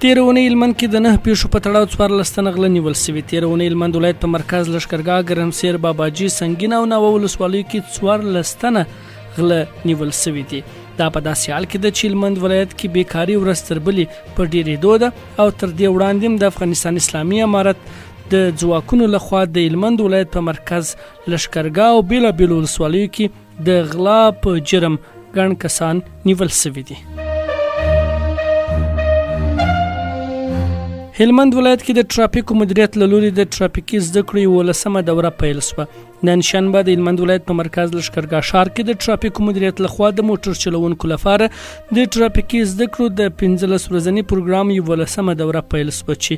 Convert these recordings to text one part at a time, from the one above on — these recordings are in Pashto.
تېره اونۍ هلمند کې د 9 پیښو په تړاو 14 تنه غله نیول سوي. تېره اونۍ هلمند ولایت په مرکز لښکرګاه، ګرمسیر، باباجي، سنګین او ناوه ولسوالیو کې 14 تنه غله نیول سوي دي. دا په داسې حال کې ده چې هلمند ولایت کې بیکاري ورځ تر بلې په ډېرېدو ده او تر دې وړاندې هم د افغانستان اسلامي امارت د ځواکونو لخوا د هلمند ولایت په مرکز لښکرګاه او بېلابېلو ولسوالیو کې د غلا په جرم ګڼ کسان نیول سوي دي. هلمند ولایت کې د ټرافیکو مدیریت له لوري د ټرافیکي زده کړو 11مه دوره پیل شوه. نن شنبه د هلمند ولایت په مرکز لښکرګاه ښار کې د ټرافیکو مدیریت لخوا د موټر چلوونکو لپاره د ټرافیکي زده کړو د 15 ورځني پروګرام 11مه دوره پیل شوه چې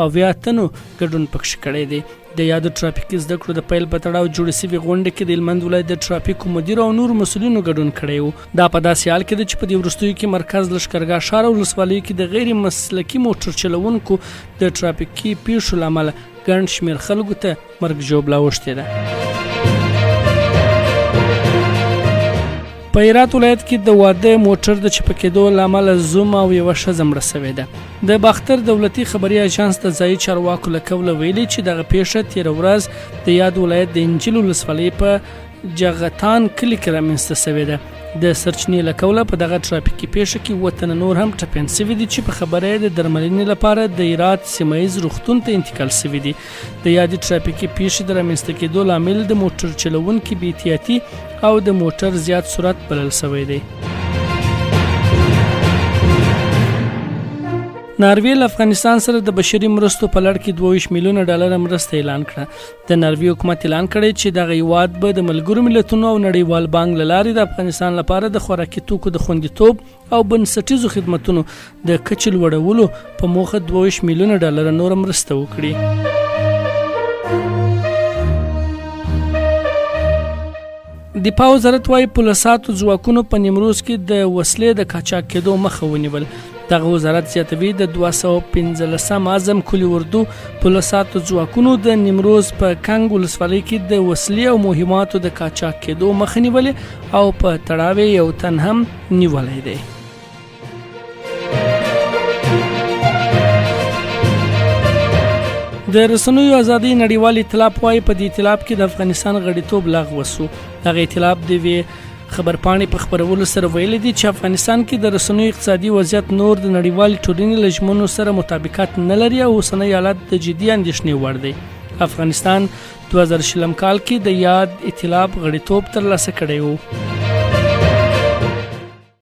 80 تنو ګډون پکښې کړی دی. د یادو ټرافیکي زده کړو د پیل په تړاو جوړې سوي غونډې کې د هلمند ولایت د ټرافیکو مدیر او نور مسؤلینو ګډون کړی و. دا په داسې حال کې ده چې په دې وروستیو کې مرکز لښکرګاه ښار او ولسوالیو کې د غیر مسلکي موټر چلوونکو د ټرافیکي پیښو له امله ګڼ شمېر خلکو ته مرګ ژوبله اوښتې ده. په هرات ولایت کې د واده موټر د چپه کېدو له امله زوم او یوه ښځه مړه سوې ده. د باختر دولتي خبري اژانس د ځایي چارواکو له قوله ویلي چې دغه پیښه تېره ورځ د یاد ولایت د انجیل ولسوالۍ په جغتان کلي کې رامنځته سوې ده. د سرچینې له قوله په دغه ټرافیکي پیښه کې 7 تنه نور هم ټپیان سوي دي چې په خبره یې د درملنې لپاره د هرات سیمه ییز روغتون ته انتقال سوي دي. د یادې ټرافیکي پیښې د رامنځته کېدو لامل د موټر چلوونکي بې احتیاطي او د موټر زیات سرعت بلل سوی دی. ناروې له افغانستان سره د بشري مرستو په لړ کې 22 میلیونه ډالر مرسته اعلان کړه. د ناروې حکومت اعلان کړی چې دغه هیواد به د ملګرو ملتونو او نړیوال بانک له لارې د افغانستان لپاره د خوراکي توکو د خوندیتوب او بنسټیزو خدمتونو د کچې لوړولو په موخه 22 میلیونه ډالر نور مرسته وکړي. دفاع وزارت وايي پولیساتو ځواکونو په نیمروز کې د وسلې د قاچاق کېدو مخه ونیول. دغه وزارت زیاتوي د 215 اعظم کلي اردو پولیساتو ځواکونو د نیمروز په کنګ ولسوالۍ کې د وسلې او مهماتو د قاچاق کېدو مخه نیولې او په تړاو یو تن هم نیولی دی. د رسنیو ازادي نړیوال ائتلاف وايي په دې ائتلاف کې د افغانستان غړیتوب لغوه شو. دغه ائتلاف د خبرپاڼې په خپرولو سره ویلي دي چې افغانستان کې د رسنیو اقتصادي وضعیت نور د نړیوالې ټولنې له ژمنو سره مطابقت نه لري او اوسنی حالت د جدي اندېښنې وړ دی. افغانستان 2020 کال کې د یاد ائتلاف غړیتوب ترلاسه کړی و.